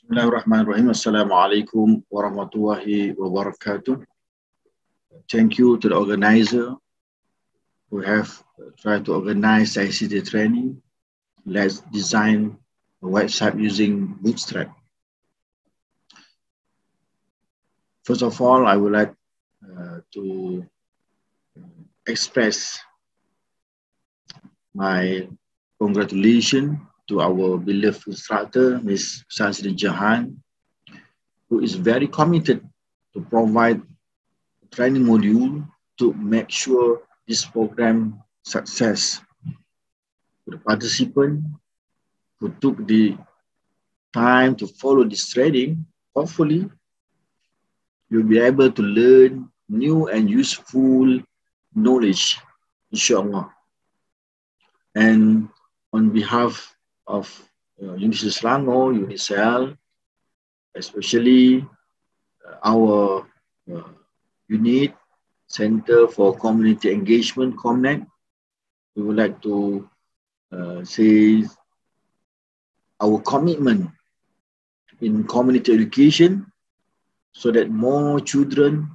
Bismillahirrahmanirrahim. Assalamualaikum warahmatullahi wabarakatuh. Thank you to the organizer who have tried to organize ICT training. Let's design a website using Bootstrap. First of all, I would like to express my congratulations to our beloved instructor, Ms. Sazrin Jahan, who is very committed to provide a training module to make sure this program success. To the participant who took the time to follow this training, hopefully you'll be able to learn new and useful knowledge, inshallah. And on behalf of University Selangor, UNISEL, especially our unit, Center for Community Engagement, COMNET, we would like to say our commitment in community education so that more children,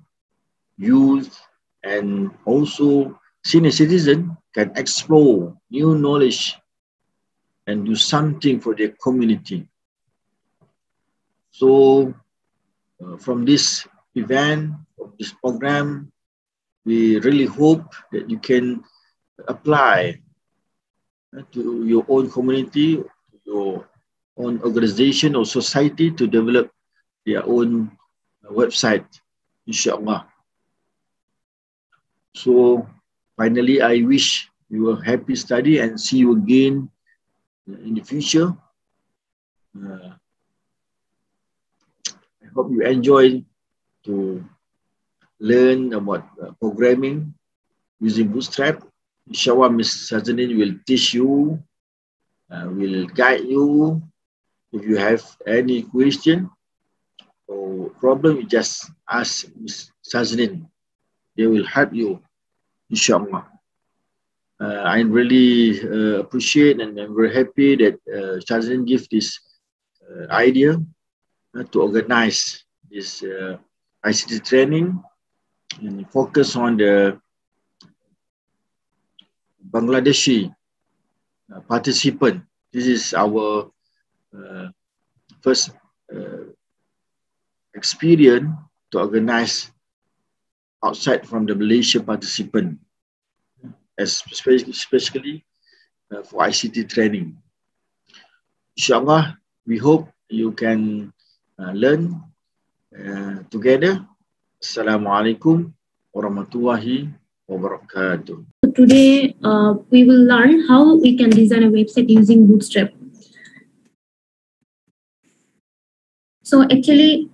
youth, and also senior citizens can explore new knowledge and do something for their community. So from this event, of this program, we really hope that you can apply to your own community, your own organization or society to develop their own website, inshallah. So finally, I wish you a happy study and see you again in the future. I hope you enjoy to learn about programming using Bootstrap. Inshallah, Ms. Sazrin will teach you, will guide you. If you have any question or problem, you just ask Ms. Sazrin. They will help you, inshallah. I really appreciate and I'm very happy that Sazrin gave this idea to organize this ICT training and focus on the Bangladeshi participant. This is our first experience to organize outside from the Malaysia participant, especially for ICT training. Inshallah, we hope you can learn together. Assalamualaikum warahmatullahi wabarakatuh. Today, we will learn how we can design a website using Bootstrap. So actually,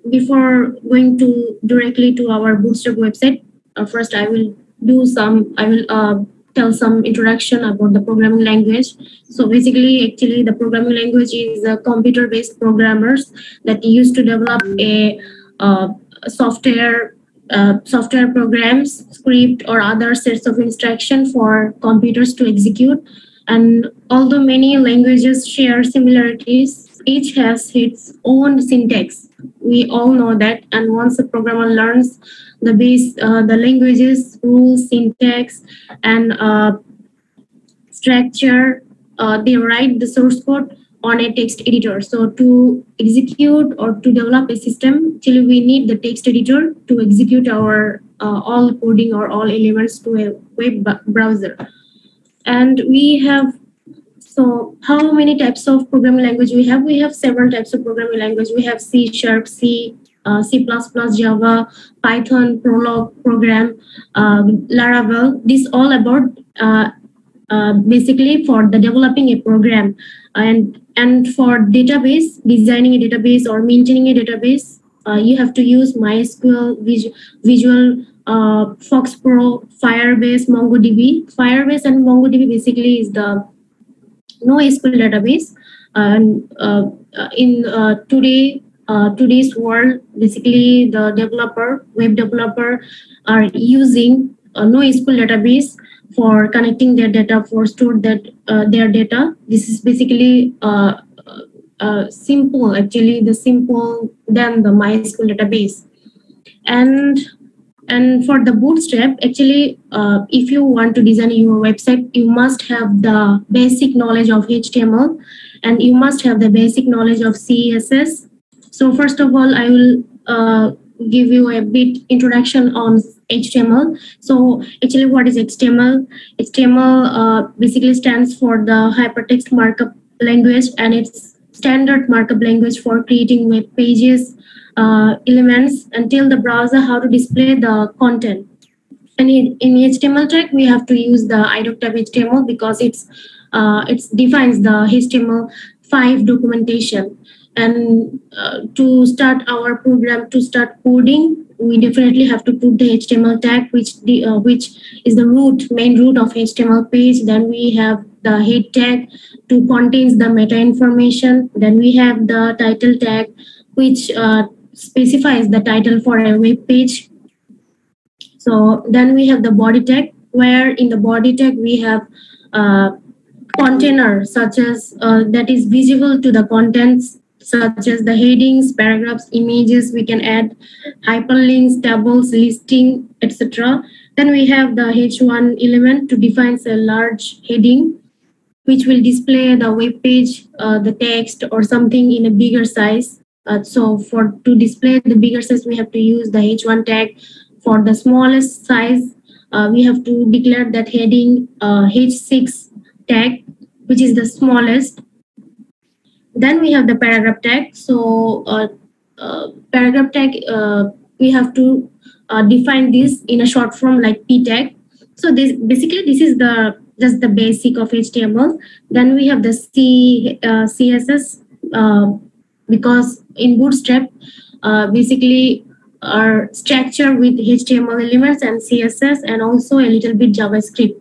before going directly to our Bootstrap website, first I will tell some introduction about the programming language. So basically, actually, the programming language is computer-based programmers that used to develop a software programs, script, or other sets of instruction for computers to execute. And although many languages share similarities, each has its own syntax. We all know that. And once a programmer learns the languages, rules, syntax, and structure, they write the source code on a text editor. So to execute or to develop a system, actually we need the text editor to execute our all coding or all elements to a web browser. And we have, so how many types of programming language we have? We have several types of programming language. We have C#, C, C++, Java, Python, Prolog program, Laravel. This all about basically for the developing a program. And for database, designing a database or maintaining a database, you have to use MySQL, Visual, FoxPro, Firebase, MongoDB. Firebase and MongoDB basically is the NoSQL database. And in today's world, basically the web developer are using a NoSQL database for connecting their data, for store their data. This is basically simple, actually the simple than the MySQL database. And for the Bootstrap, actually, if you want to design your website, you must have the basic knowledge of HTML, and you must have the basic knowledge of CSS. So first of all, I will give you a bit introduction on HTML. So actually, what is HTML? HTML basically stands for the Hypertext Markup Language, and it's standard markup language for creating web pages, elements, and tell the browser how to display the content. And in HTML tag, we have to use the iDocType HTML because it defines the HTML5 documentation. And to start our program, to start coding, we definitely have to put the HTML tag, which is the main root of HTML page. Then we have the head tag to contains the meta information. Then we have the title tag, which specifies the title for a web page. So then we have the body tag, where in the body tag we have container such as that is visible to the contents, such as the headings, paragraphs, images. We can add hyperlinks, tables, listing, etc. Then we have the H1 element to define a large heading, which will display the web page, the text, or something in a bigger size. So to display the bigger size, we have to use the H1 tag. For the smallest size, we have to declare that heading H6 tag, which is the smallest. Then we have the paragraph tag. So paragraph tag, we have to define this in a short form like p tag. So this is just the basic of HTML. Then we have the CSS, because in Bootstrap, basically are structured with HTML elements and CSS, and also a little bit JavaScript.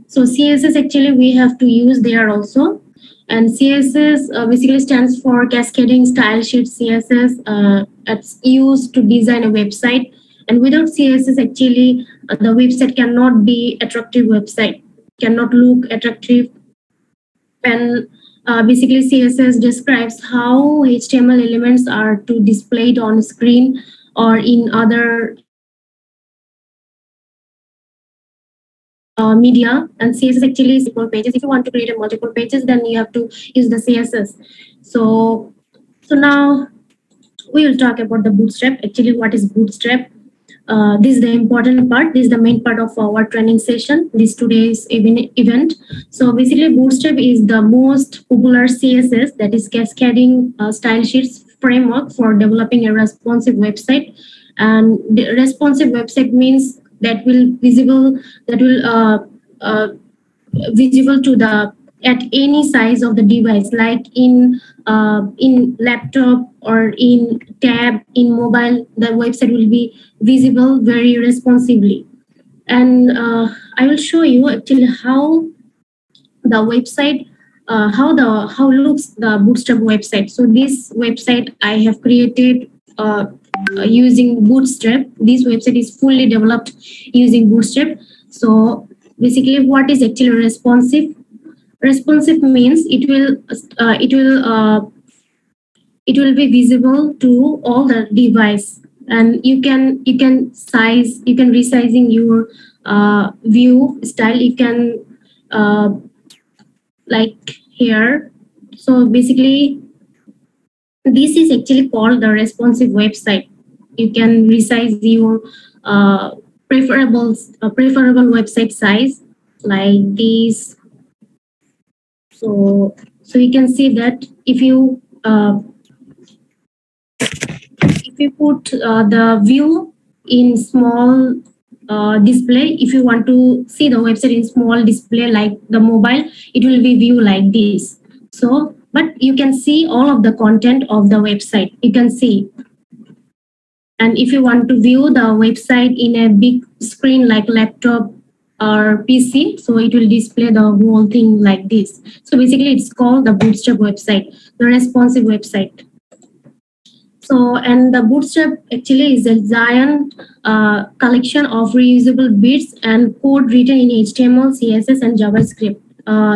So CSS actually we have to use there also. And CSS basically stands for Cascading Style Sheet CSS. It's used to design a website. And without CSS, actually, the website cannot be attractive website, cannot look attractive. And basically, CSS describes how HTML elements are to displayed on screen or in other media. And CSS actually is multiple pages. If you want to create a multiple pages, then you have to use the CSS. So now we will talk about the Bootstrap. Actually, what is Bootstrap? This is the important part. This is the main part of our training session, this today's event. So basically, Bootstrap is the most popular CSS, that is Cascading Style Sheets framework for developing a responsive website. And the responsive website means that will visible to the at any size of the device, like in laptop or in tab, in mobile. The website will be visible very responsively. And I will show you actually how the website, how looks the Bootstrap website. So this website I have created using Bootstrap. This website is fully developed using Bootstrap. So basically, what is actually responsive? Responsive means it will be visible to all the device, and you can resizing your view style. You can like here. So basically, this is actually called the responsive website. You can resize your preferable website size like this. So you can see that if you put the view in small display, if you want to see the website in small display like the mobile, it will be view like this. So, but you can see all of the content of the website. You can see. And if you want to view the website in a big screen like laptop or PC, so it will display the whole thing like this. So basically, it's called the Bootstrap website, the responsive website. So, and the Bootstrap actually is a giant collection of reusable bits and code written in HTML, CSS, and JavaScript.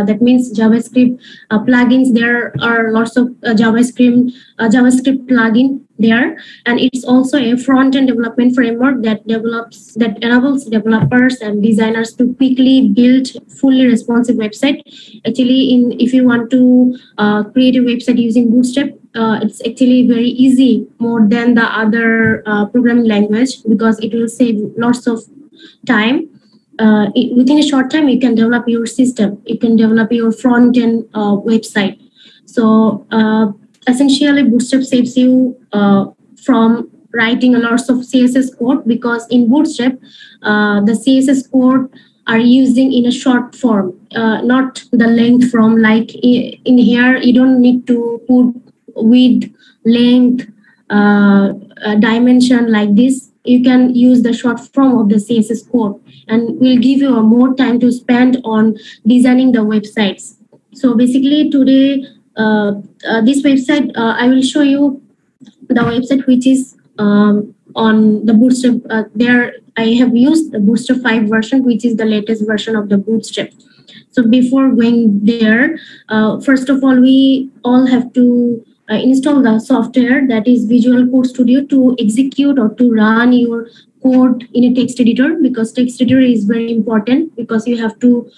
that means JavaScript plugins. There are lots of JavaScript plugin there, and it's also a front-end development framework that enables developers and designers to quickly build fully responsive website. Actually, if you want to create a website using Bootstrap, it's actually very easy, more than the other programming language, because it will save lots of time. Within a short time, you can develop your system, you can develop your front-end website. So essentially, Bootstrap saves you from writing a lot of CSS code, because in Bootstrap, the CSS code are using in a short form, not the length form. Like in here, you don't need to put width, length, dimension like this. You can use the short form of the CSS code, and will give you more time to spend on designing the websites. So basically today, this website, I will show you the website which is on the Bootstrap. There I have used the Bootstrap 5 version, which is the latest version of the Bootstrap. So before going there, first of all, we all have to install the software, that is Visual Code Studio, to execute or to run your code in a text editor, because text editor is very important, because you have to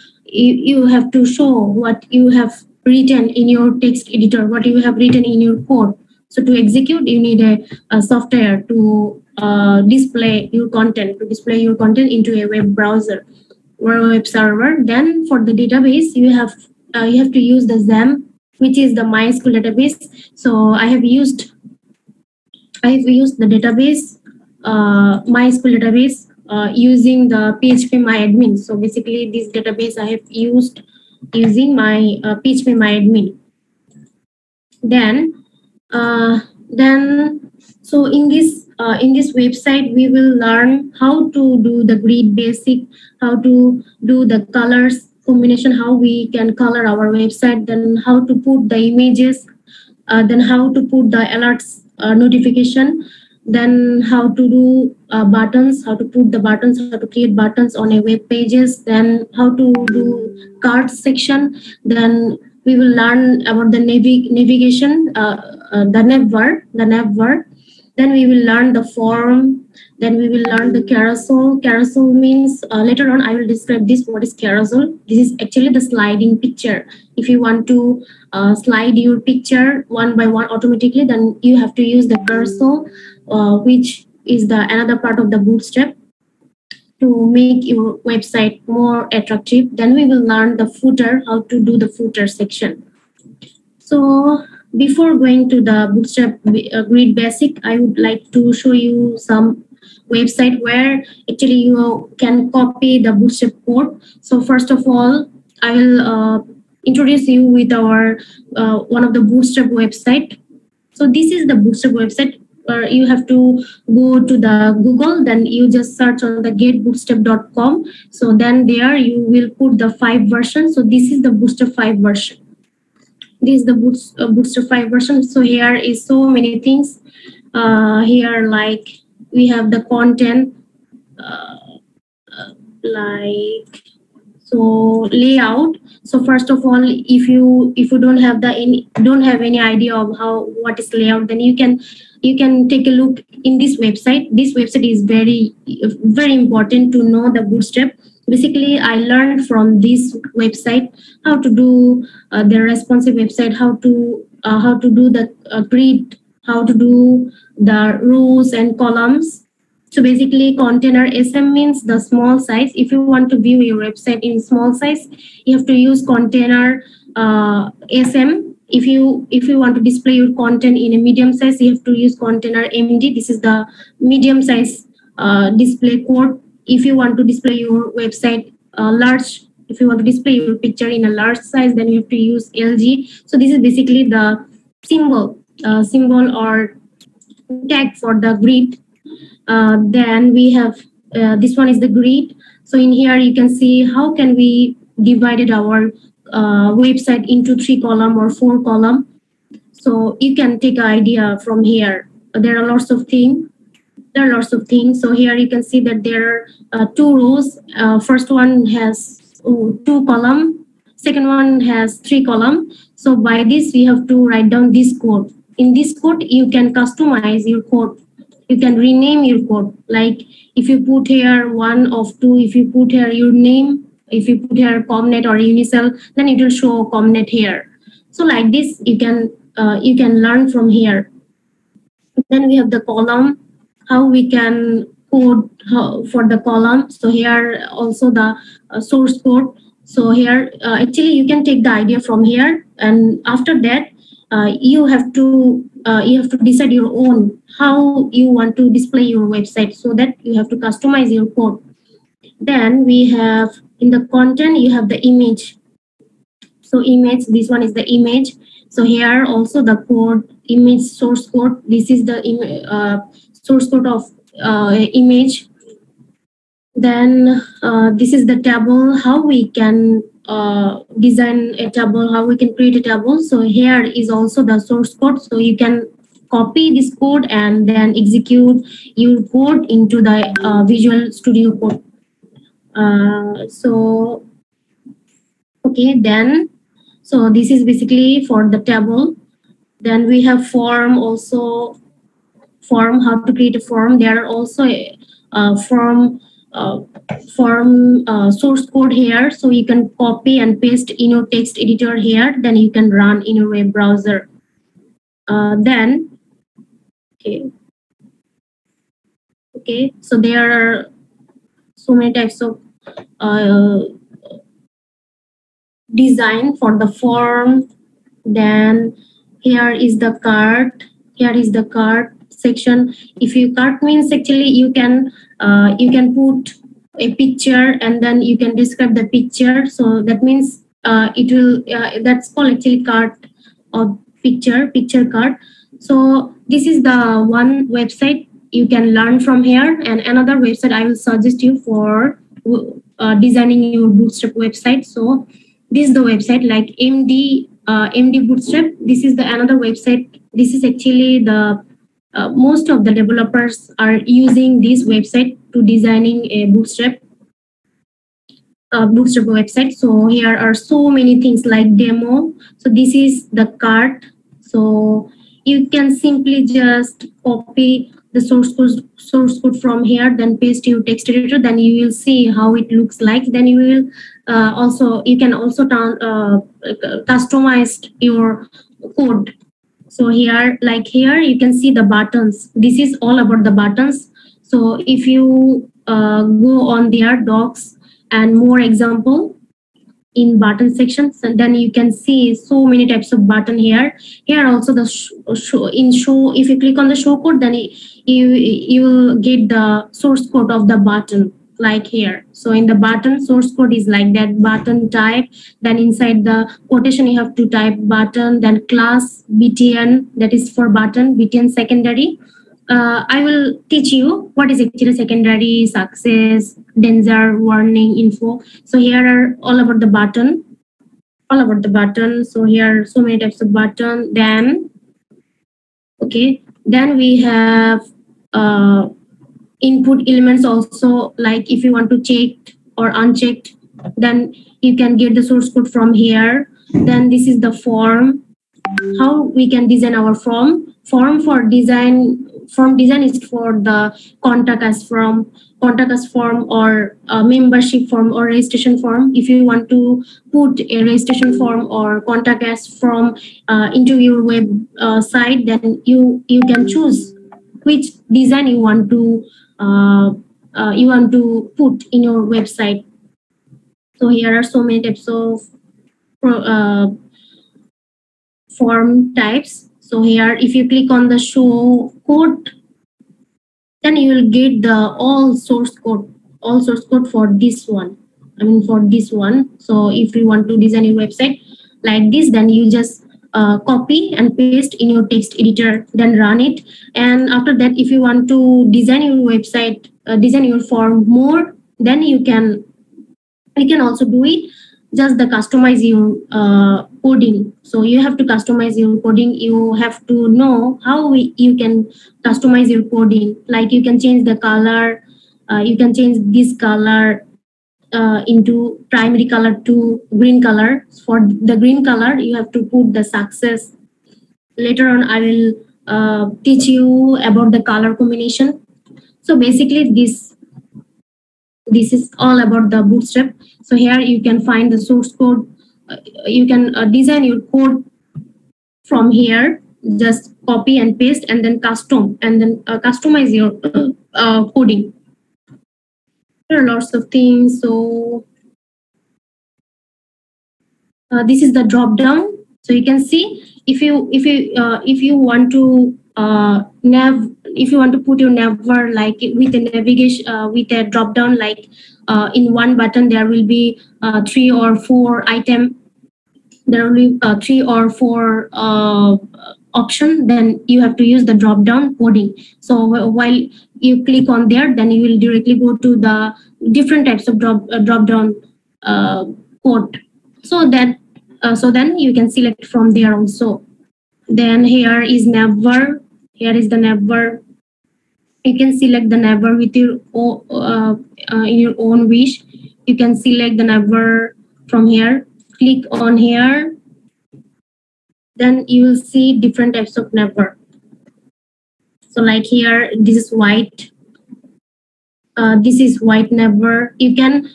show what you have written in your text editor, what you have written in your code. So to execute, you need a software to display your content into a web browser or a web server. Then for the database, you have to use the XAMPP, which is the MySQL database. So I have used the database, MySQL database, using the PHPMyAdmin. So basically, this database I have used using my PHPMyAdmin. So in this website, we will learn how to do the grid basic, how to do the colors combination, how we can color our website, then how to put the images, then how to put the alerts notification, then how to do buttons, how to put the buttons, how to create buttons on a web pages, then how to do cards section. Then we will learn about the navigation, the navbar. Then we will learn the form. Then we will learn the carousel. Carousel means, later on I will describe this, what is carousel. This is actually the sliding picture. If you want to slide your picture one by one automatically, then you have to use the carousel, which is the another part of the Bootstrap, to make your website more attractive. Then we will learn the footer, how to do the footer section. So before going to the Bootstrap Grid Basic, I would like to show you some website where actually you can copy the Bootstrap code. So first of all, I will introduce you with our one of the Bootstrap website. So this is the Bootstrap website. You have to go to the Google, then you just search on the getbootstrap.com. So then there you will put the 5 version. So this is the Bootstrap 5 version. This is the Bootstrap 5 version. So here is so many things. Here, like we have the content, like so layout. So first of all, if you don't have any idea of what is layout, then you can take a look in this website. This website is very important to know the Bootstrap. Basically, I learned from this website how to do the responsive website, how to do the grid, how to do the rows and columns. So basically, container SM means the small size. If you want to view your website in small size, you have to use container SM. If you want to display your content in a medium size, you have to use container MD. This is the medium size display code. If you want to display your website large, if you want to display your picture in a large size, then you have to use LG. So this is basically the symbol or tag for the grid. Then we have this one is the grid. So in here you can see how can we divided our website into 3 column or 4 column. So you can take an idea from here. There are lots of things. So here you can see that there are 2 rows. First one has 2 column. second one has 3 columns. So by this, we have to write down this code. In this code, you can customize your code. You can rename your code. Like if you put here 1 of 2, if you put here your name, if you put here ComNet or Unicell, then it will show ComNet here. So like this, you can learn from here. Then we have the column, how we can code for the column. So here also the source code. So here actually you can take the idea from here, and after that you have to decide your own how you want to display your website, so that you have to customize your code. Then we have in the content, you have the image. So image, this one is the image. So here also the code, image source code. This is the source code of image. Then this is the table, how we can design a table, how we can create a table. So here is also the source code. So you can copy this code and then execute your code into the Visual Studio Code. So okay, then so this is basically for the table. Then we have form also. Form, how to create a form. There are also a form source code here, so you can copy and paste in your text editor here, then you can run in your web browser. Then okay, so there are so many types of design for the form. Then here is the cart. Here is the cart section. If you cart means actually you can put a picture and then you can describe the picture. So that means it will that's called actually cart or picture cart. So this is the one website you can learn from here, and another website I will suggest you for designing your Bootstrap website. So this is the website like MD Bootstrap. This is the another website. This is actually the most of the developers are using this website to designing a Bootstrap website. So here are so many things like demo. So this is the cart. So you can simply just copy the source code from here, then paste your text editor, then you will see how it looks like. Then you will you can also customize your code. So here, like here, you can see the buttons. This is all about the buttons. So if you go on their docs and more example in button sections, and then you can see so many types of button here. Here also the show, if you click on the show code, then you will get the source code of the button like here. So in the button, source code is like that, button type. Then inside the quotation, you have to type button, then class btn, that is for button, btn secondary. I will teach you what is actually secondary, success, danger, warning, info. So here are all about the button, So here are so many types of button. Then okay, then we have input elements also, like if you want to check or unchecked, then you can get the source code from here. Then this is the form, how we can design our form. Form design is for the contact us form or membership form or registration form. If you want to put a registration form or contact us form into your web site, then you can choose which design you want to put in your website. So here are so many types of form types. So here, if you click on the show code, then you will get the all source code for this one. For this one. So if you want to design your website like this, then you just copy and paste in your text editor, then run it. And after that, if you want to design your website, design your form more, then you can also do it. Just the customize your coding. So you have to customize your coding. You have to know how you can customize your coding. Like you can change the color, you can change this color, into primary color to green color. For the green color, you have to put the success. Later on, I will teach you about the color combination. So basically, this is all about the Bootstrap. So here you can find the source code. You can design your code from here. Just copy and paste, and then custom, and then customize your coding. There are lots of things. So this is the drop down. So you can see if you want to if you want to put your navbar like with a navigation with a drop down, like in one button there will be 3 or 4 item. There will be 3 or 4 option. Then you have to use the drop down coding. So while you click on there, then you will directly go to the different types of drop down code. So that so then you can select from there also. Then here is navbar. Here is the navbar. You can select the navbar with your in your own wish. You can select the navbar from here. Click on here. Then you will see different types of navbar. So like here, this is white. This is white navbar. You can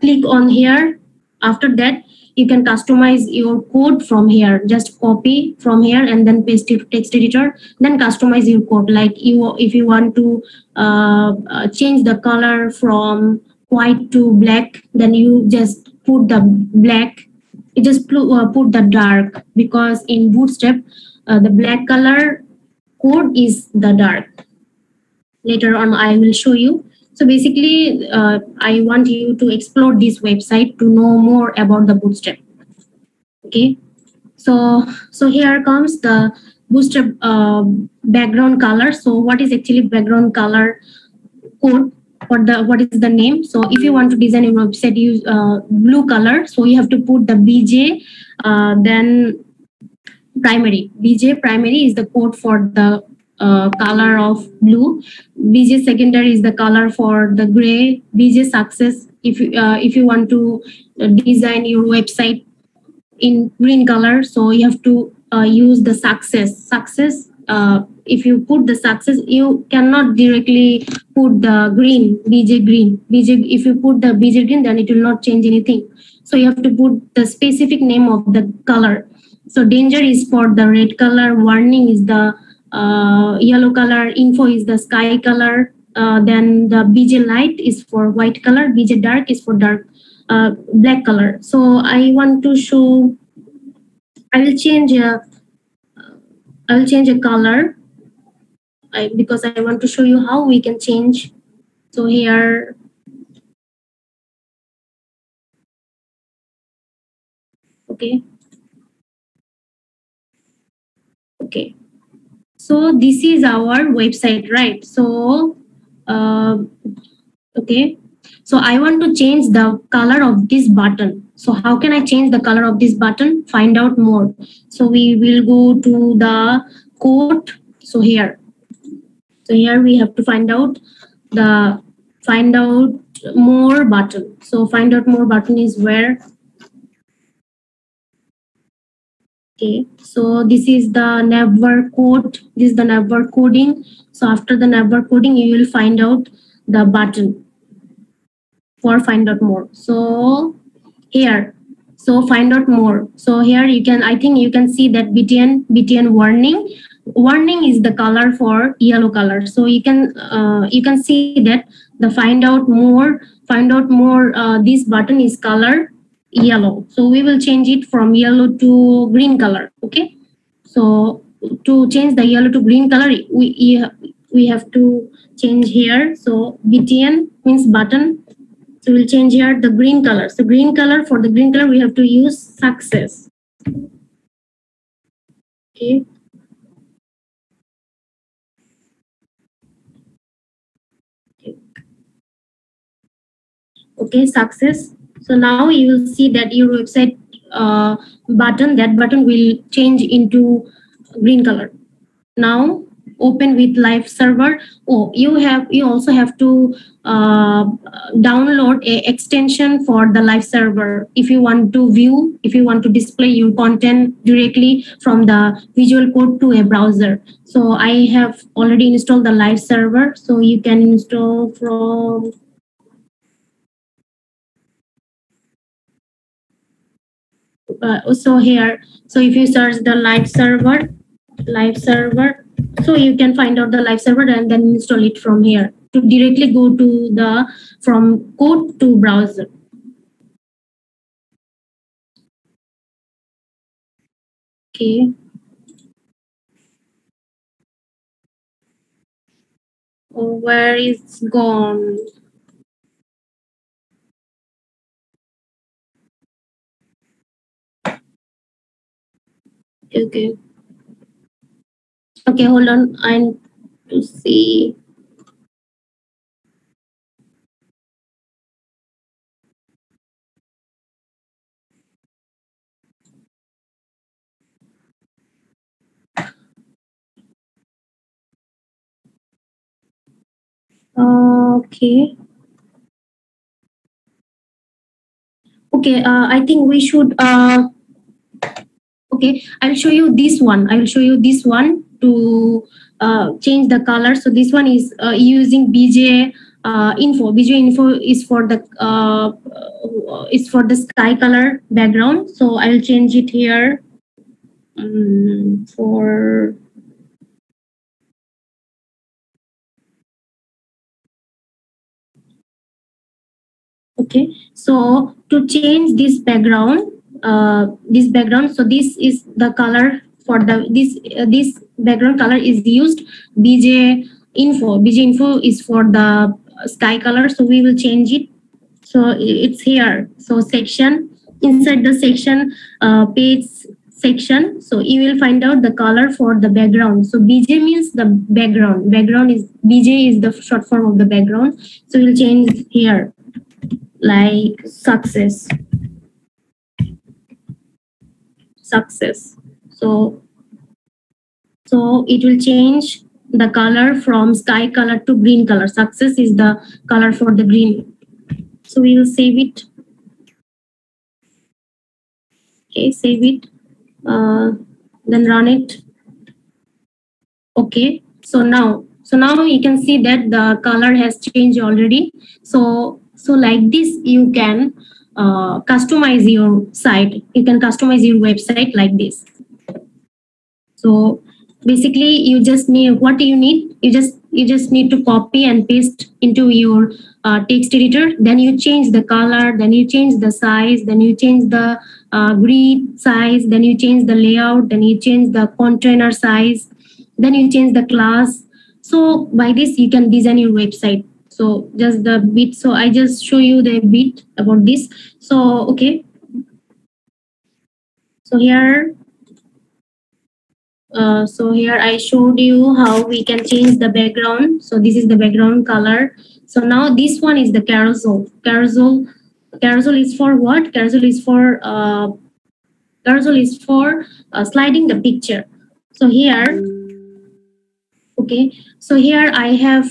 click on here. After that, you can customize your code from here. Just copy from here and then paste it to text editor. Then customize your code. Like if you want to change the color from white to black, then you just put the black. You just put the dark, because in Bootstrap, the black color code is the dark. Later on, I will show you. So basically, I want you to explore this website to know more about the Bootstrap. Okay, so here comes the Bootstrap background color. So what is actually background color code? What is the name? So if you want to design your website, use blue color. So you have to put the BJ, then primary. BJ primary is the code for the color of blue. BJ secondary is the color for the gray. BJ success, if you want to design your website in green color, so you have to use the success. If you put the success, you cannot directly put the green, BJ green. If you put the BJ green, then it will not change anything. So you have to put the specific name of the color. So danger is for the red color, warning is the yellow color, info is the sky color, then the BJ light is for white color, BJ dark is for dark black color. So I want to show, I will change a color because I want to show you how we can change. So here, okay. So this is our website, right? So okay. So I want to change the color of this button. So how can I change the color of this button? Find out more. So we will go to the code. So here we have to find out more button. So find out more button is where. Okay, so this is the navbar code. This is the navbar coding. So after the navbar coding, you will find out the button for find out more. So here, so find out more. So here you can, I think you can see that BTN warning. Warning is the color for yellow color. So you can see that the find out more. This button is color yellow. So we will change it from yellow to green color. Okay. So to change the yellow to green color, we have to change here. So BTN means button. So we'll change here the green color. So green color, for the green color, we have to use success. Okay. Okay, success. So now you will see that your website button, that button will change into green color. Now open with live server. Oh, you also have to download a extension for the live server if you want to view, if you want to display your content directly from the Visual Code to a browser. So I have already installed the live server, so you can install from so here. So if you search the live server, so you can find out the live server and then install it from here to directly go to the from code to browser. Okay. Oh, where is gone? Okay. Okay, hold on. I need to see. Okay. Okay. I think we should. Okay, I will show you this one. I will show you this one to change the color. So this one is using BJ info. BJ info is for the sky color background. So I will change it here for. Okay, so to change this background, so this is the color for the this background color is used BJ info. BJ info is for the sky color, so we will change it. So it's here. So section, inside the section, page section. So you will find out the color for the background. So BJ means the background. Background is BJ is the short form of the background. So we'll change here like success. So it will change the color from sky color to green color. Success is the color for the green. So we will save it. Okay, save it. Then run it. Okay. So now you can see that the color has changed already. So like this, you can customize your site. You can customize your website like this. So basically, you just need what you need. You just need to copy and paste into your text editor. Then you change the color. Then you change the size. Then you change the grid size. Then you change the layout. Then you change the container size. Then you change the class. So by this, you can design your website. So just the bit. So I just show you the bit about this. So okay. So here. So here I showed you how we can change the background. So this is the background color. So now this one is the carousel. Carousel is for what? Carousel is for sliding the picture. So here, okay. So here I have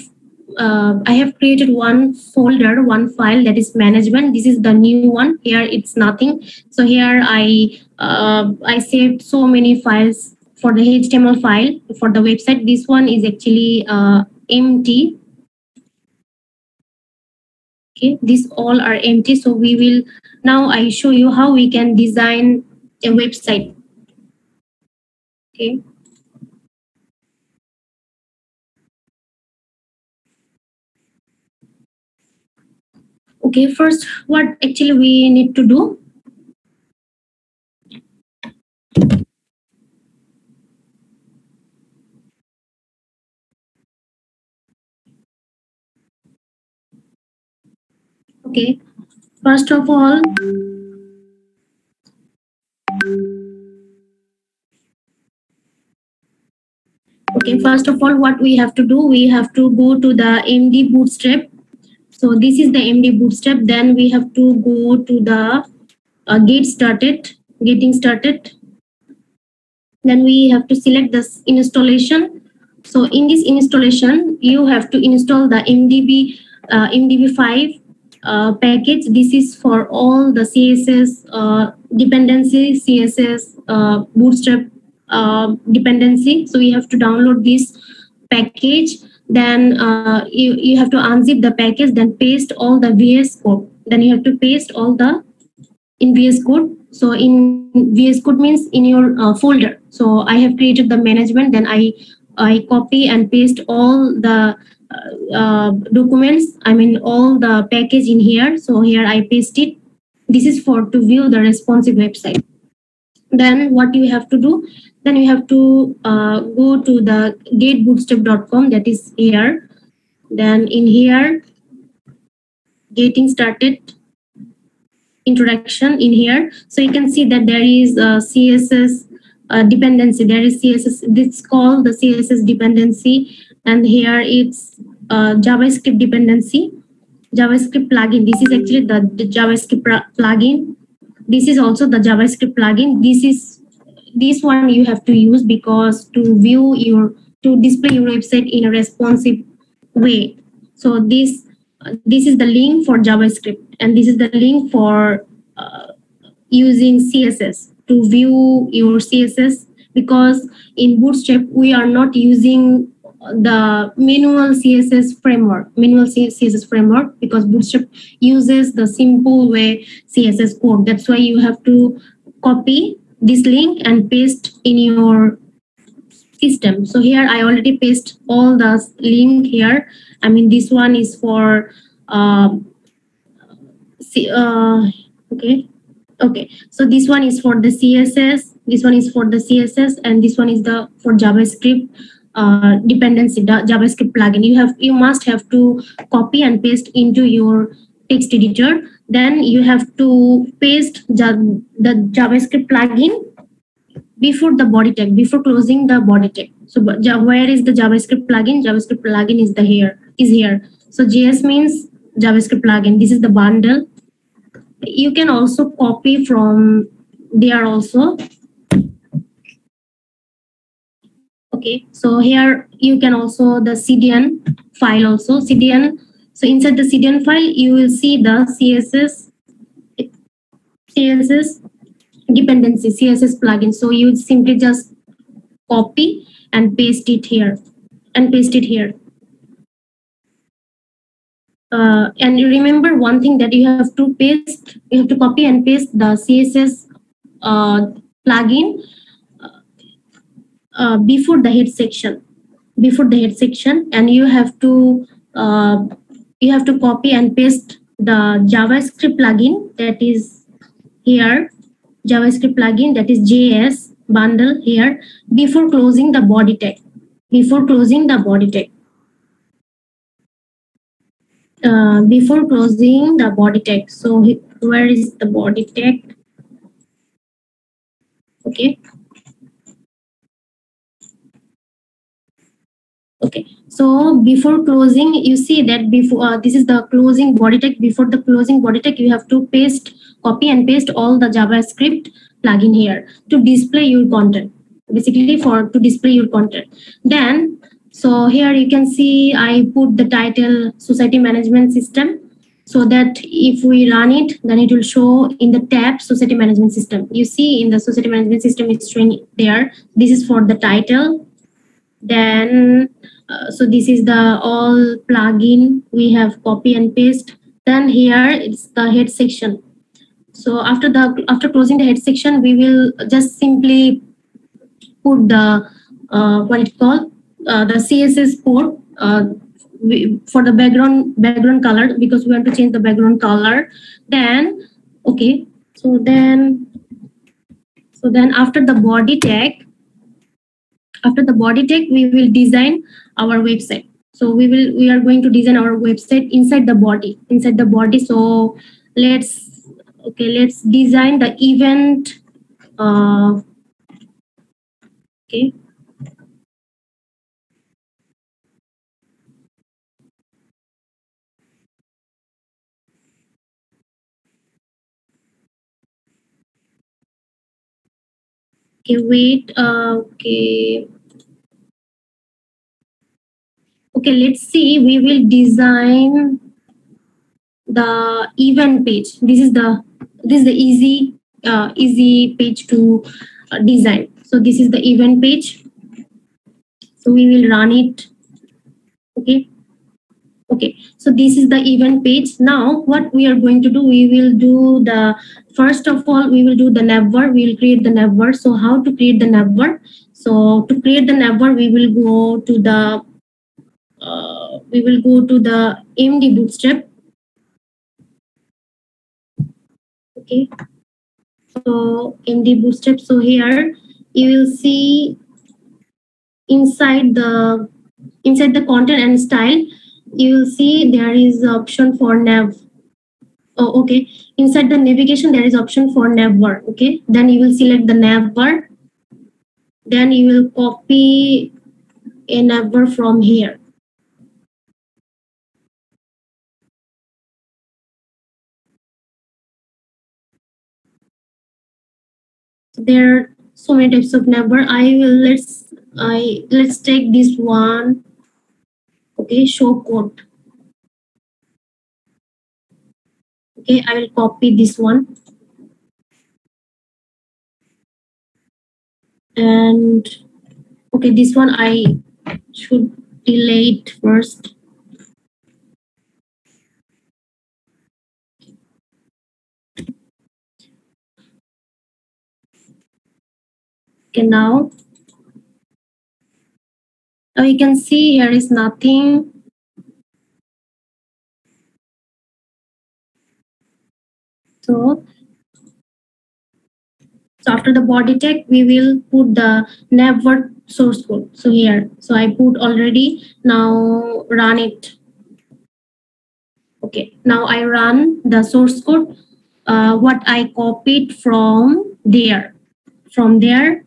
created one folder, one file that is management. This is the new one. Here it's nothing. So here I saved so many files. For the HTML file for the website, this one is actually empty. Okay, these all are empty. So we will now I show you how we can design a website. Okay. Okay, first, what actually we need to do? Okay, first of all, what we have to do, we have to go to the MD Bootstrap. So this is the MD Bootstrap. Then we have to go to the getting started. Then we have to select this installation. So in this installation, you have to install the MDB5 package. This is for all the CSS dependency, CSS Bootstrap dependency. So you have to download this package. Then you have to unzip the package, then paste all the VS Code. Then you have to paste all the in VS Code. So in VS Code means in your folder. So I have created the management, then I copy and paste all the documents, I mean all the package in here. So here I paste it. This is for to view the responsive website. Then what you have to do, then you have to go to the getbootstrap.com, that is here. Then in here, getting started introduction in here. So you can see that there is a CSS dependency. There is CSS, this called the CSS dependency, and here it's JavaScript dependency, JavaScript plugin. This is actually the JavaScript plugin. This is also the JavaScript plugin. This one you have to use because to view your, to display your website in a responsive way. So this is the link for JavaScript, and this is the link for using CSS to view your CSS, because in Bootstrap we are not using the manual CSS framework, because Bootstrap uses the simple way CSS code. That's why you have to copy this link and paste in your system. So here I already paste all the link here. I mean, this one is for okay, so this one is for the CSS, this one is for the CSS, and this one is the for JavaScript dependency, the JavaScript plugin. You must have to copy and paste into your text editor. Then you have to paste the JavaScript plugin before the body tag, before closing the body tag. So where is the JavaScript plugin? JavaScript plugin is here. So JS means JavaScript plugin. This is the bundle. You can also copy from there also. Okay, so here you can also the CDN file also. CDN. So inside the CDN file, you will see the CSS dependency, CSS plugin. So you simply just copy and paste it here, and you remember one thing, that you have to copy and paste the CSS plugin before the head section, and you have to copy and paste the JavaScript plugin, that is here, JavaScript plugin, that is JS bundle here, before closing the body tag. Before closing the body tag. So where is the body tag? Okay. Okay. So before closing, you see that before this is the closing body tag. Before the closing body tag, you have to copy and paste all the JavaScript plugin here to display your content. Basically, to display your content. Then, so here you can see I put the title Society Management System, so that if we run it, then it will show in the tab Society Management System. You see in the Society Management System, it's showing there. This is for the title. Then so this is the all plugin we have copy and paste. Then here it's the head section. So after closing the head section, we will just simply put the what it called the CSS code for the background color, because we want to change the background color. Then okay, so then after the body tag, we will design our website. So we are going to design our website inside the body. So let's design the event. Okay. Okay, wait. Okay. Okay, let's see. We will design the event page. This is the easy page to design. So this is the event page. So we will run it. Okay. Okay, so this is the event page. Now what we are going to do, we will do the, first of all, we will do the navbar. We will create the navbar. So how to create the navbar? So to create the navbar, we will go to the MD Bootstrap. Okay, so MD Bootstrap. So here you will see inside the content and style, you will see there is option for nav. Oh, okay. Inside the navigation, there is option for navbar. Okay. Then you will select the navbar. Then you will copy a navbar from here. So there are so many types of navbar. Let's take this one. Okay, show code. Okay, I will copy this one. And okay, this one I should delete first. Okay, now you can see here is nothing. So after the body tag, we will put the navbar source code. So here, so I put already. Now run it. Okay, now I run the source code. What I copied from there.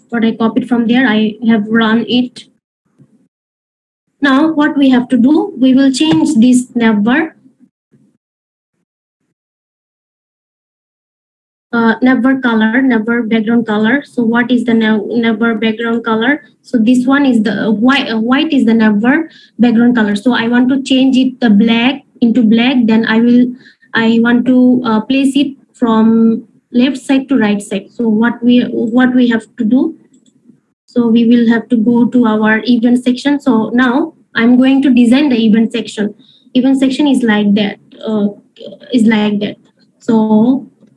What I copied from there, I have run it. Now what we have to do, we will change this navbar. Navbar color, navbar background color. So what is the navbar background color? So this one is the white is the navbar background color. So I want to change it the black into black. Then I want to place it from left side to right side. So what we have to do? So we will have to go to our event section. So now I'm going to design the event section. Event section is like that.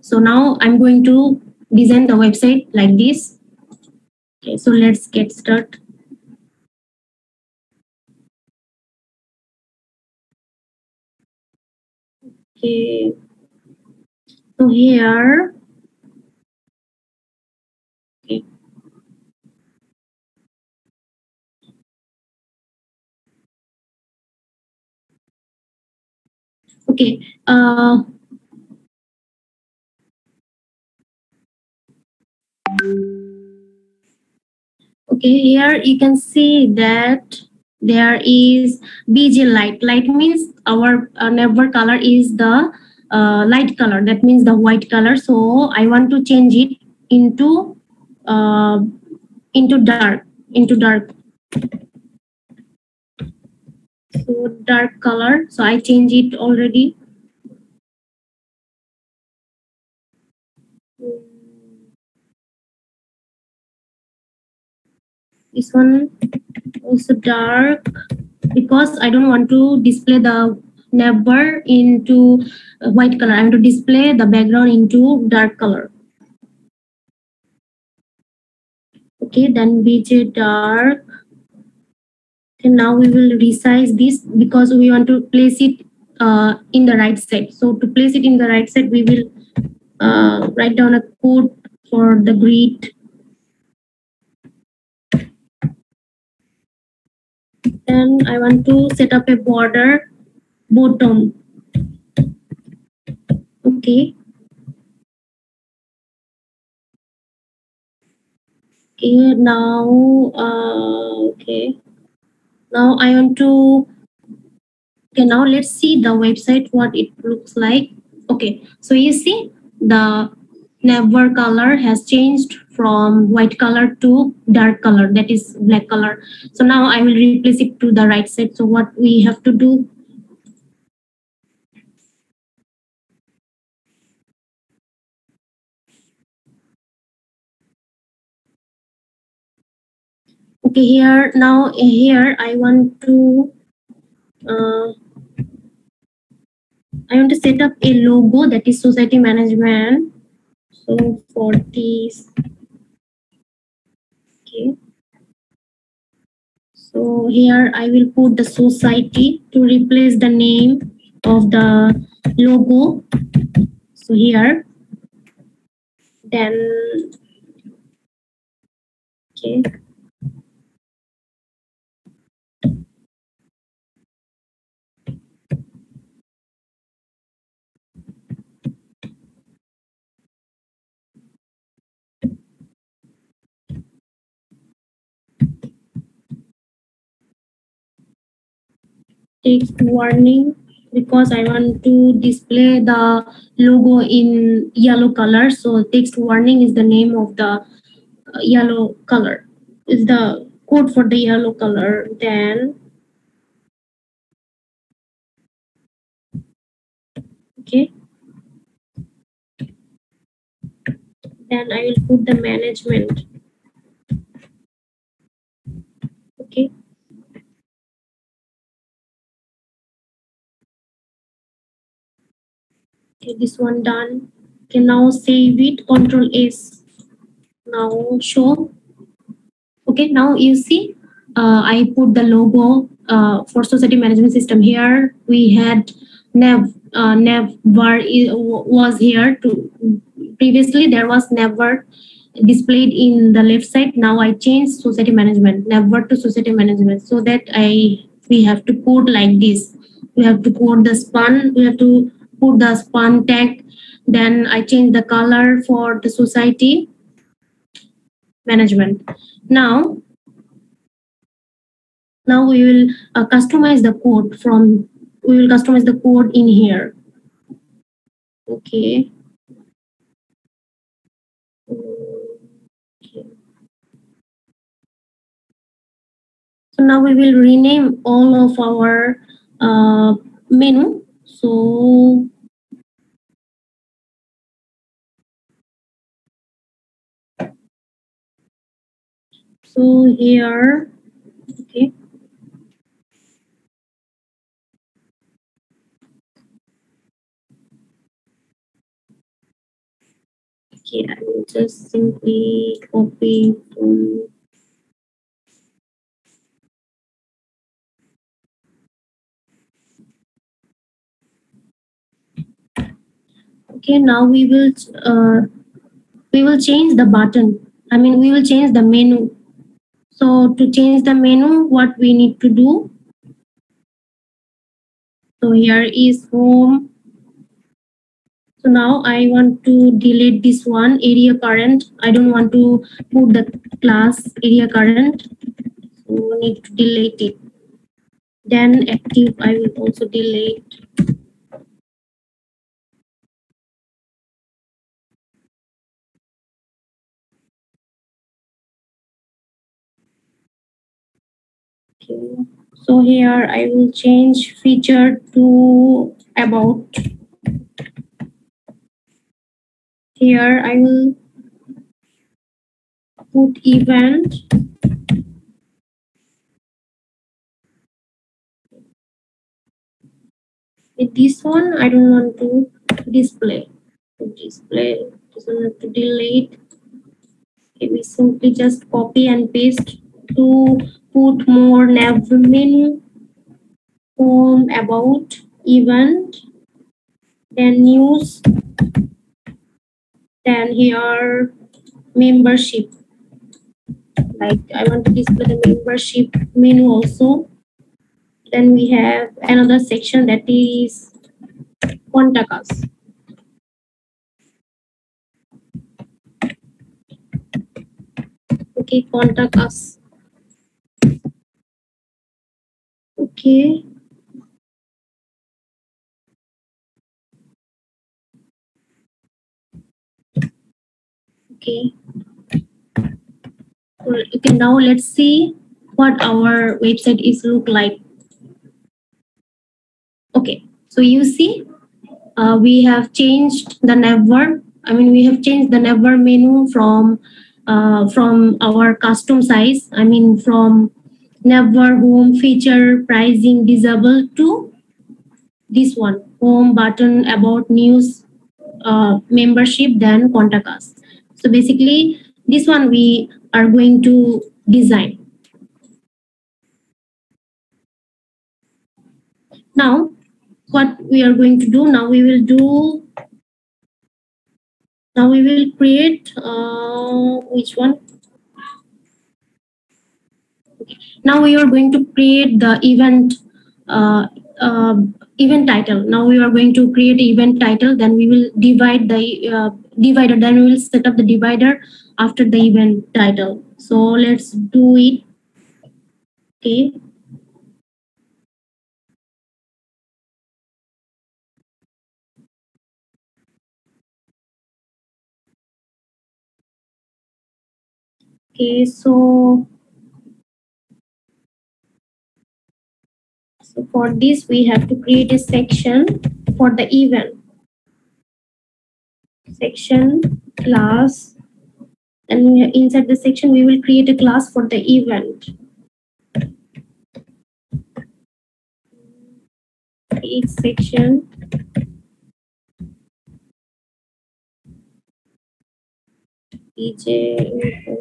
So now I'm going to design the website like this. Okay, so let's get started. Okay, so here, okay. Okay, okay, here you can see that there is BJ light. Light means our navbar color is the light color. That means the white color. So I want to change it into dark. So dark color. So I change it already. This one also dark, because I don't want to display the navbar into white color. I want to display the background into dark color. Okay, then BJ dark. And now we will resize this because we want to place it in the right side. So to place it in the right side, we will write down a code for the grid. Then I want to set up a border bottom. Okay. Okay, now, okay. Now I want to, okay, now let's see the website, what it looks like. Okay, so you see the navbar color has changed from white color to dark color, that is black color. So now I will replace it to the right side. So what we have to do, okay, here now here I want to set up a logo, that is society management. So for this, okay, so here I will put the society to replace the name of the logo. So here, then, okay, text warning, because I want to display the logo in yellow color. So text warning is the name of the yellow color, is the code for the yellow color. Then, okay, then I will put the management. Okay, okay, this one done. Okay, now save it, Control S. Now show. Okay, now you see, I put the logo for society management system here. We had nav bar was here to previously there was never displayed in the left side. Now I changed society management, never to society management, so that we have to code like this. We have to code the span, we have to put the span tag. Then I change the color for the society management. Now we will customize the code from, we will customize the code in here. Okay. Okay. So now we will rename all of our menu. So here, okay. Okay, I will just simply copy from. Okay, now we will change the button. I mean, we will change the menu. So to change the menu, what we need to do? So here is home. So now I want to delete this one, area current. I don't want to put the class area current. So we need to delete it. Then active, I will also delete. Okay. So here I will change feature to about. Here I will put event. With this one, I don't want to display. Display, just want to delete. Okay, we simply just copy and paste to put more nav menu, home, about, event, then news, then here membership. Like I want to display the membership menu also. Then we have another section that is contact us. Okay, contact us. Okay. Okay. Okay, now let's see what our website is look like. Okay, so you see, we have changed the navbar. We have changed the navbar menu from our custom size. From navbar home feature pricing disable to this one, home button, about news, membership, then contact us. So basically, this one we are going to design. Now, what we are going to do now, we will create which one? Okay. Now we are going to create the event event title. Now we are going to create event title. Then we will divide the divider. Then we will set up the divider after the event title. So let's do it. Okay. Okay. So for this, we have to create a section for the event. Section class, and inside the section we will create a class for the event. Each section DJ.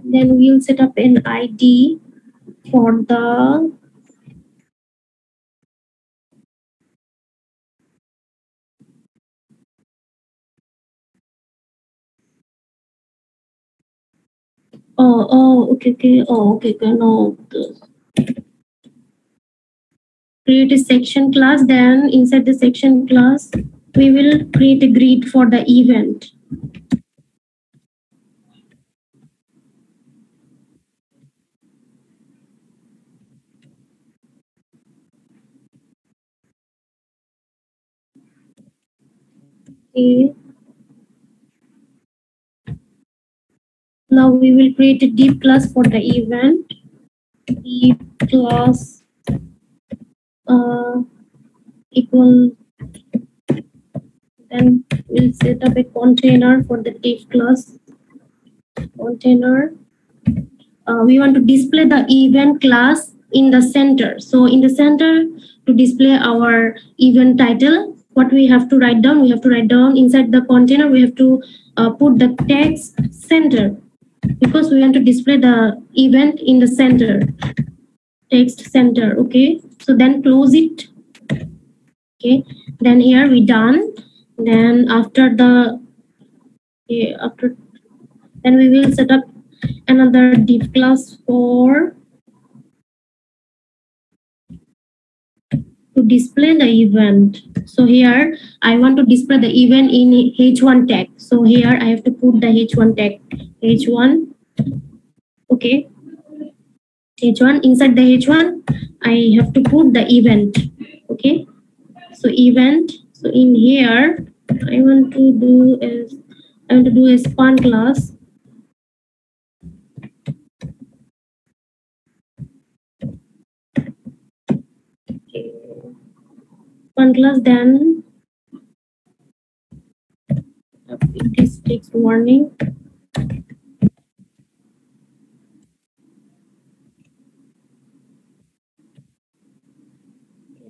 Then we'll set up an ID for the no, create a section class. Then inside the section class we will create a grid for the event. Okay. Now we will create a div class for the event. Div class equal. Then we'll set up a container for the div class. Container. We want to display the event class in the center. So in the center, to display our event title, what we have to write down? We have to write down inside the container. We have to put the text center, because we want to display the event in the center. Text center. Okay. So then close it. Okay. Then here we done. Then after the then we will set up another div class for to display the event. So here I want to display the event in H1 tag. So here I have to put the H1 tag. H1. Okay. H1. Inside the H1 I have to put the event. Okay. So event. So in here I want to do a span class. Okay. Span class, then this takes warning.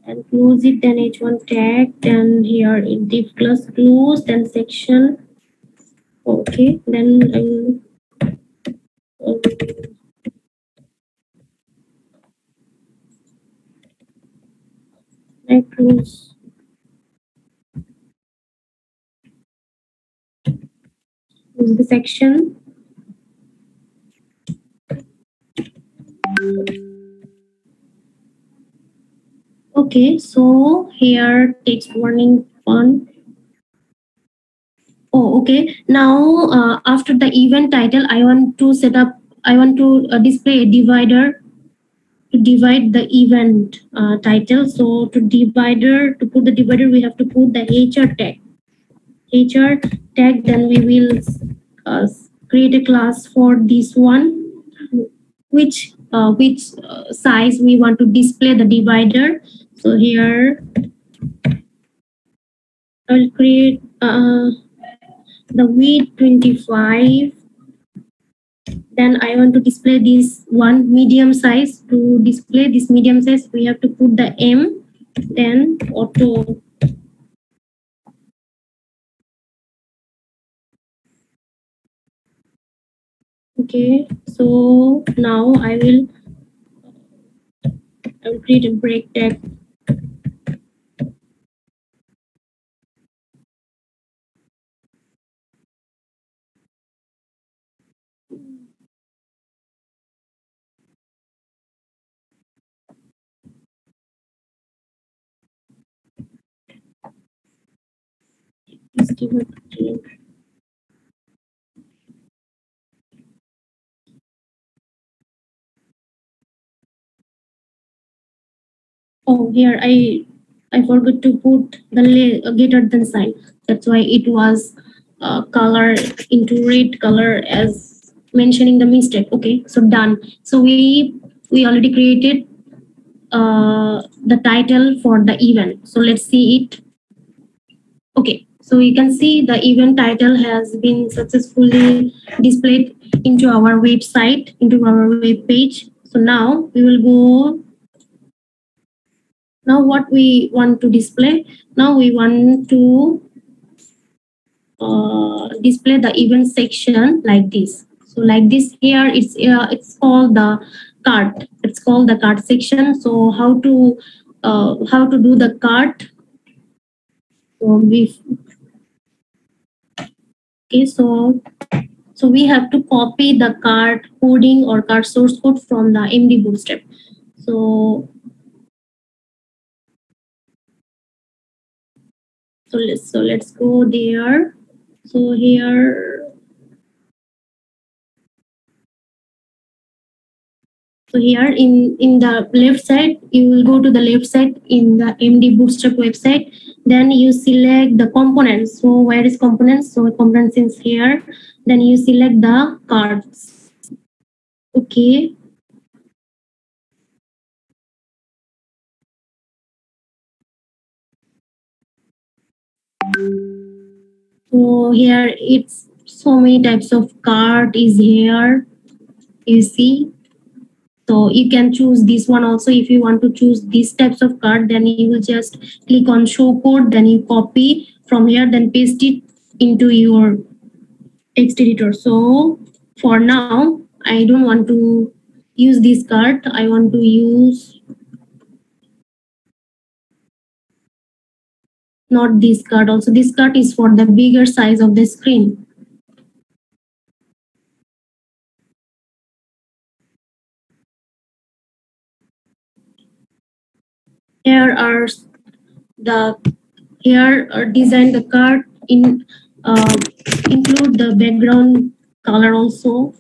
And close it, then H1 tag, then here in div class close, then section. Okay, then I close. Close the section. Okay, so here text warning font. Oh, okay. Now, after the event title, I want to display a divider to divide the event title. So to put the divider, we have to put the HR tag. HR tag, then we will create a class for this one, which size we want to display the divider. So here I will create the width 25. Then I want to display this one medium size. To display this medium size, we have to put the M, then auto. Okay, so now I will create a break tag. Just give it a change. Oh, here I forgot to put the greater than sign. That's why it was color into red color as mentioning the mistake. Okay, so done. So we already created the title for the event. So let's see it. Okay, so you can see the event title has been successfully displayed into our website, into our web page. So now we will go. Now what we want to display? Now we want to display the event section like this. So like this here, it's called the cart. It's called the cart section. So how to do the cart? Okay, so we have to copy the cart coding or cart source code from the MD Bootstrap. So let's go there. So here, in the left side, you will go to the left side in the MD Bootstrap website. Then you select the components. So where is components? So components is here. Then you select the cards. Okay. So here it's so many types of card is here. You see. So you can choose this one also. If you want to choose these types of card, then you will just click on show code, then you copy from here, then paste it into your text editor. So for now, I don't want to use this card. I want to use not this card. Also, this card is for the bigger size of the screen. Here are design the card in include the background color also.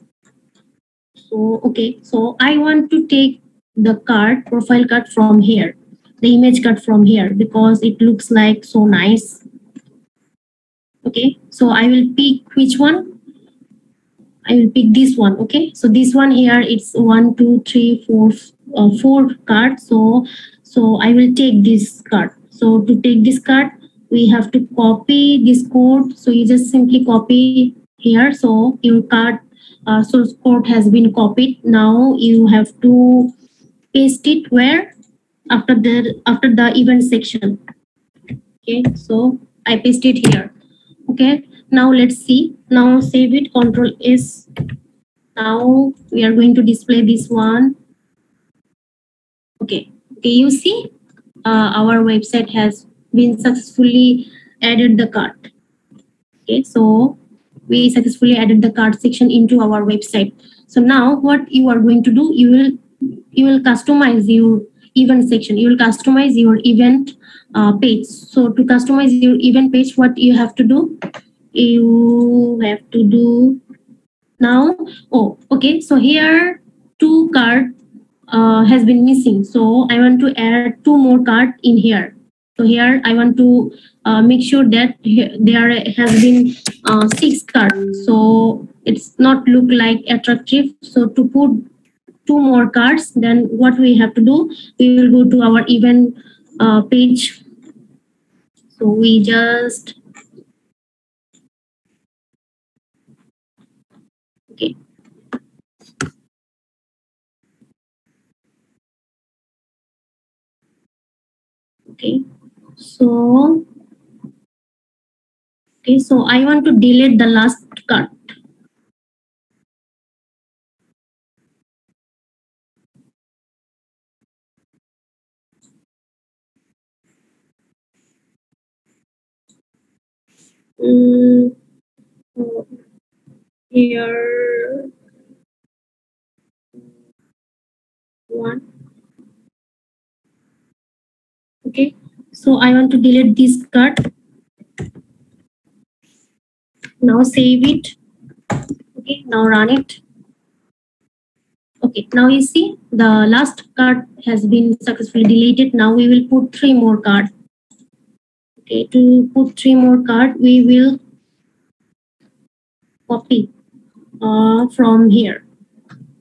So okay, so I want to take the card profile card from here, the image card from here, because it looks like so nice. Okay, so I will pick which one. I will pick this one. Okay, so this one here, it's 1 2 3 4 4 cards. So I will take this card. So to take this card, we have to copy this code. So you just simply copy here. So your card source code has been copied. Now you have to paste it where? After the event section. Okay, so I paste it here. Okay, now let's see. Now save it, Control S. Now we are going to display this one. Okay, you see our website has been successfully added the cart. Okay, so we successfully added the cart section into our website. So now what you are going to do, you will customize your event section. You will customize your event page. So to customize your event page, what you have to do, you have to do now. Oh, okay. So here two card has been missing. So I want to add two more card in here. So here I want to make sure that there has been six cards. So it's not look like attractive. So to put two more cards, then what we have to do, we will go to our event page. So we just, okay. Okay. So, okay. So I want to delete the last card. Mm, so here one. Okay. So I want to delete this card. Now save it. Okay. Now run it. Okay. Now you see the last card has been successfully deleted. Now we will put three more cards. Okay. To put three more cards, we will copy from here,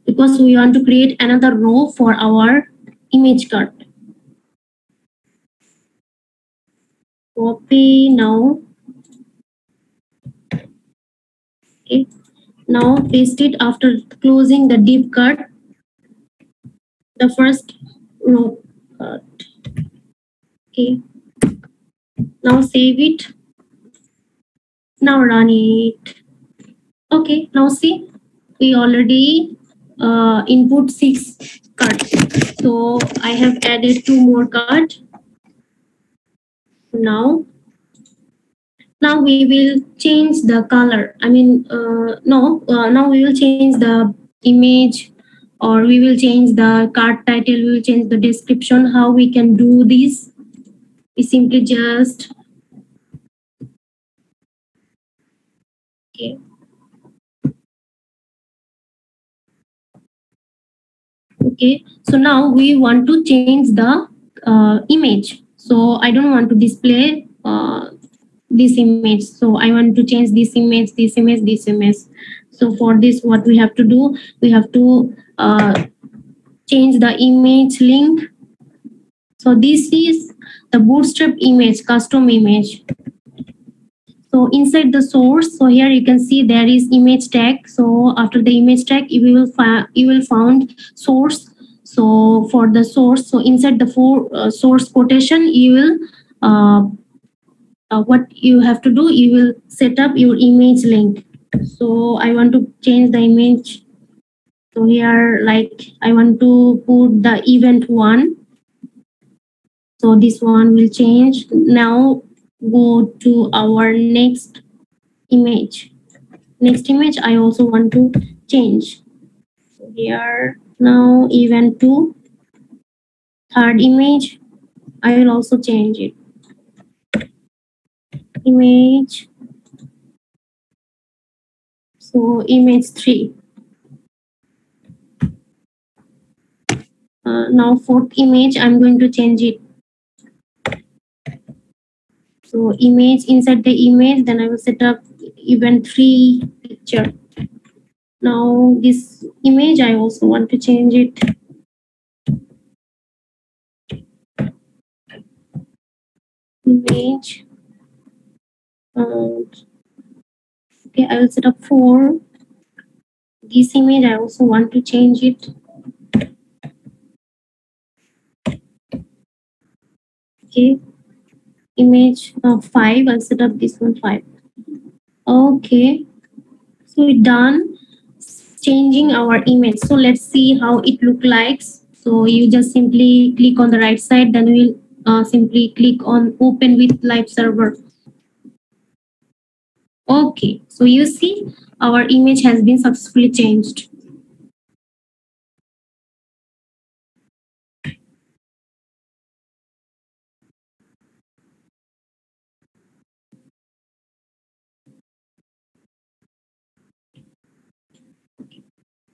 because we want to create another row for our image card. Copy now. Okay. Now paste it after closing the div card, the first row card. Okay. Now save it. Now run it. Okay. Now see, we already input six cards. So I have added two more cards. Now we will change the color. I mean, now we will change the image, or we will change the card title, we will change the description. How we can do this? We simply just, okay. Okay, so now we want to change the image. So I don't want to display this image. So I want to change this image, this image, this image. So for this, what we have to do, we have to change the image link. So this is the Bootstrap image, custom image. So inside the source, so here you can see there is image tag. So after the image tag, you will find source. So for the source, so inside the source quotation, you will what you have to do, you will set up your image link. So I want to change the image. So here, like, I want to put the event one. So this one will change. Now go to our next image. Next image, I also want to change. So here, now event two. Third image, I will also change it. Image. So image three. Now fourth image, I'm going to change it. So image, inside the image, then I will set up event three picture. Now this image, I also want to change it. Image. Okay, I will set up four. This image, I also want to change it. Okay, image 5, I'll set up this one 5. Okay, so we're done changing our image. So let's see how it look like. So you just simply click on the right side, then we'll simply click on open with live server. Okay, so you see our image has been successfully changed.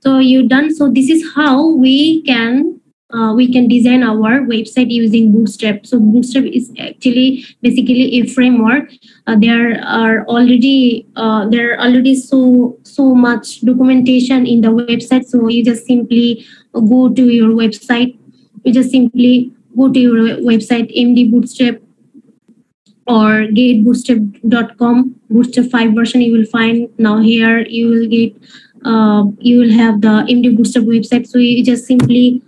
So you done. So this is how we can design our website using Bootstrap. So Bootstrap is actually basically a framework. There are already so much documentation in the website. So you just simply go to your website. You just simply go to your website, MD Bootstrap or getbootstrap.com. Bootstrap 5 version you will find. Now here you will get you will have the MD Bootstrap website. So you just simply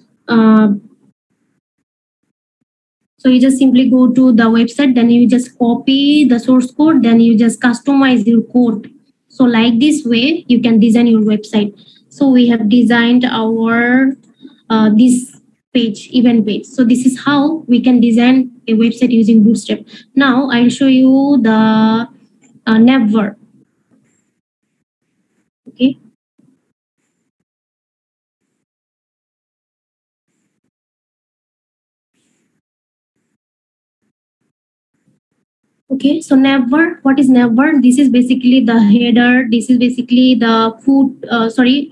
go to the website, then you just copy the source code, then you just customize your code. So like this way you can design your website. So we have designed our this page, event page. So this is how we can design a website using Bootstrap. Now I'll show you the Naver. Okay. Okay, so Naver, what is Naver? This is basically the header. This is basically the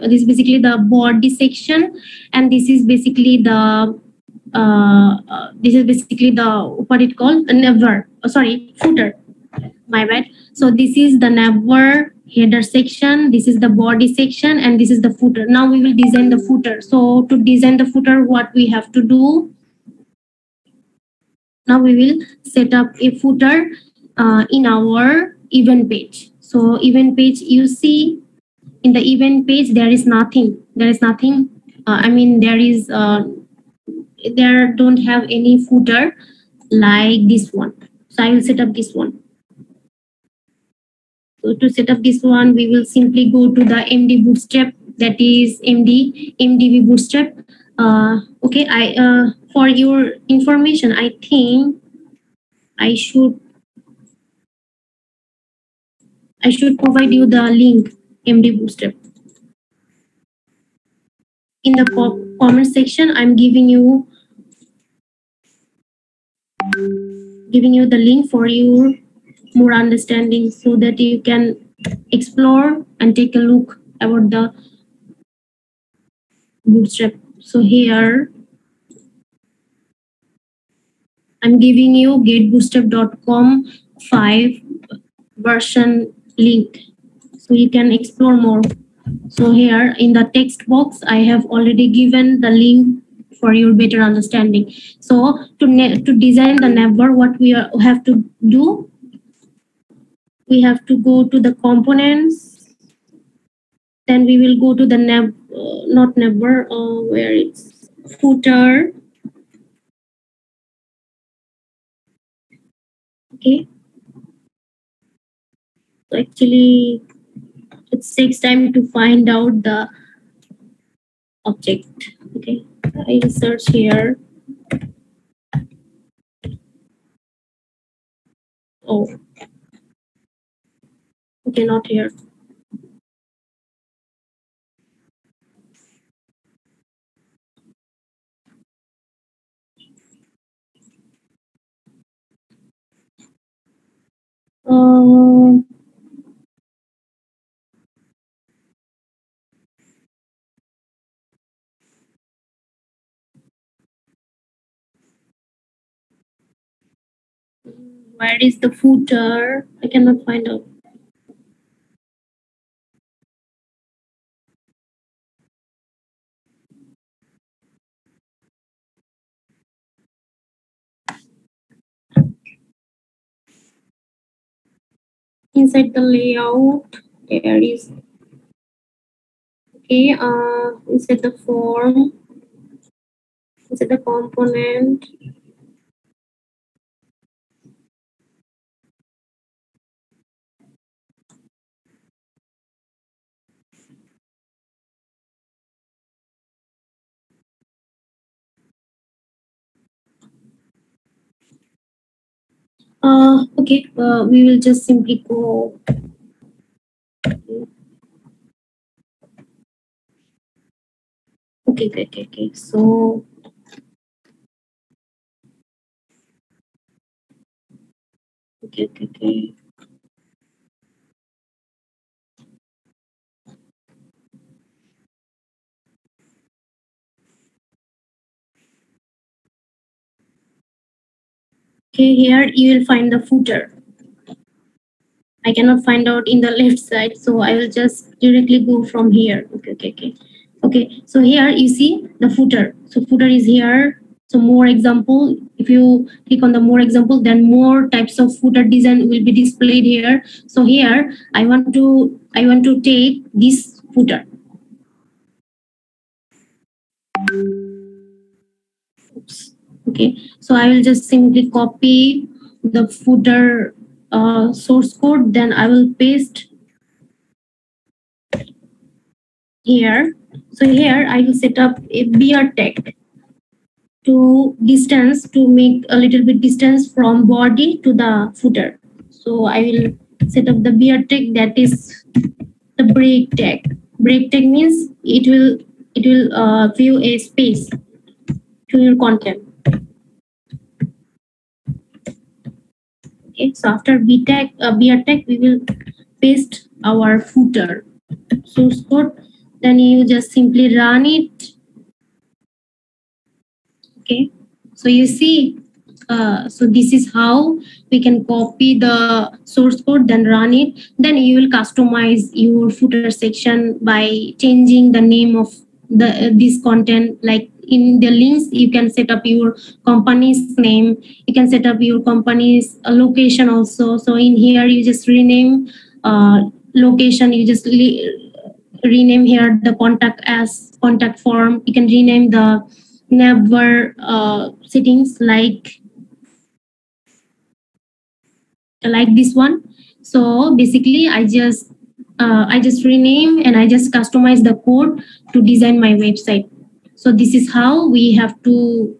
this is basically the body section, and this is basically the what it called Naver. Footer. My bad. So this is the Naver header section. This is the body section, and this is the footer. Now we will design the footer. So to design the footer, what we have to do? Now we will set up a footer in our event page. So event page, you see in the event page there is nothing. There is nothing. There don't have any footer like this one. So I will set up this one. So to set up this one, we will simply go to the MD Bootstrap. That is MDB Bootstrap. Okay, for your information, I think I should provide you the link, MD Bootstrap. In the comment section, I'm giving you the link for your more understanding, so that you can explore and take a look about the Bootstrap. So here I'm giving you getbootstrap.com 5 version link, so you can explore more. So here in the text box, I have already given the link for your better understanding. So to design the Naver, what we have to do, we have to go to the components. Then we will go to the not Naver, where it's footer. Okay. So actually, it takes time to find out the object. Okay, I will search here. Oh, okay, not here. Where is the footer? I cannot find out. Inside the layout, there is. Okay, inside the form, inside the component. Okay, we will just simply go. Okay. So okay. Okay, here you will find the footer. I cannot find out in the left side, so I will just directly go from here. Okay. So here you see the footer. So footer is here. So more example, if you click on the more example, then more types of footer design will be displayed here. So here I want to take this footer. Oops. Okay, so I will just simply copy the footer source code, then I will paste here. So here I will set up a BR tag to make a little bit distance from body to the footer. So I will set up the BR tag, that is the break tag. Break tag means it will view a space to your content. Okay, so after BR tag, we will paste our footer source code. Then you just simply run it. Okay, so you see, so this is how we can copy the source code, then run it. Then you will customize your footer section by changing the name of this content. Like in the links, you can set up your company's name. You can set up your company's location also. So in here, you just rename location. You just rename here the contact as contact form. You can rename the navbar settings like this one. So basically I just rename and I just customize the code to design my website. So this is how we have to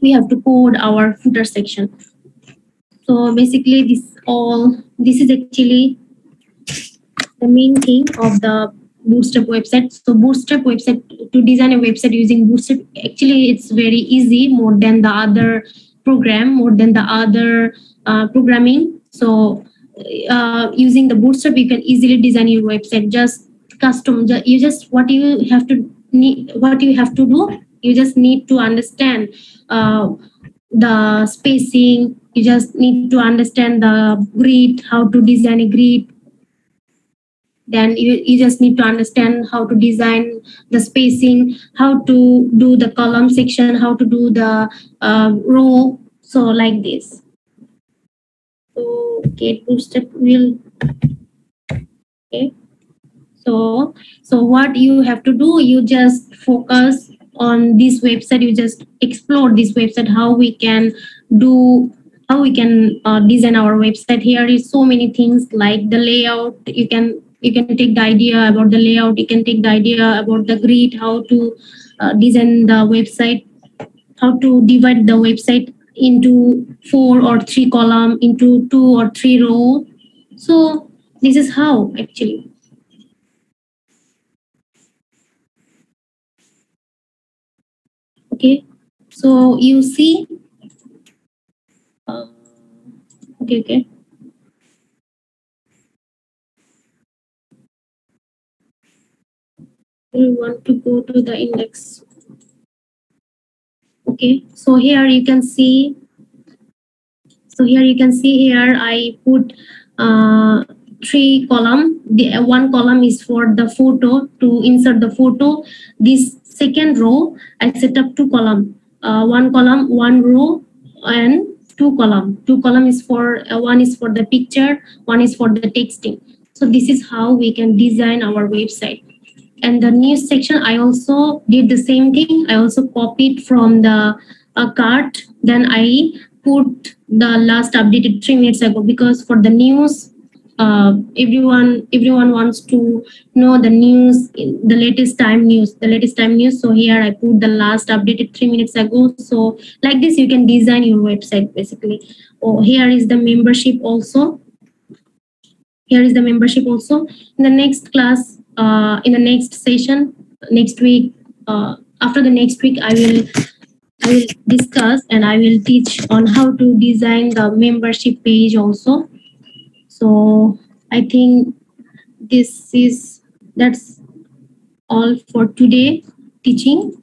code our footer section. So basically this is actually the main thing of the Bootstrap website. So Bootstrap website, to design a website using Bootstrap, actually it's very easy, more than the other programming. So using the Bootstrap, you can easily design your website. Just what you have to do, you just need to understand the spacing. You just need to understand the grid, how to design a grid. Then you just need to understand how to design the spacing, how to do the column section, how to do the row. So like this. So okay, Bootstrap will. Okay. So what you have to do, you just focus on this website. You just explore this website, how we can design our website. Here is so many things like the layout. You can take the idea about the layout. You can take the idea about the grid, how to design the website, how to divide the website into 4 or 3 column, into 2 or 3 row. So this is how actually. Okay, so you see, okay. We want to go to the index. Okay, so here you can see. Here I put 3 column. The one column is for the photo, to insert the photo. This second row I set up 2 column. 1 column, 1 row, and 2 column. 2 column is for one is for the picture, one is for the texting. So this is how we can design our website. And the news section, I also did the same thing. I also copied from the cart. Then I put the last updated 3 minutes ago, because for the news, everyone wants to know the news, the latest time news. So here I put the last updated 3 minutes ago. So like this, you can design your website basically. Oh, here is the membership also. In the next class, in the next session, next week, after the next week, I will discuss and I will teach on how to design the membership page also. So I think that's all for today teaching.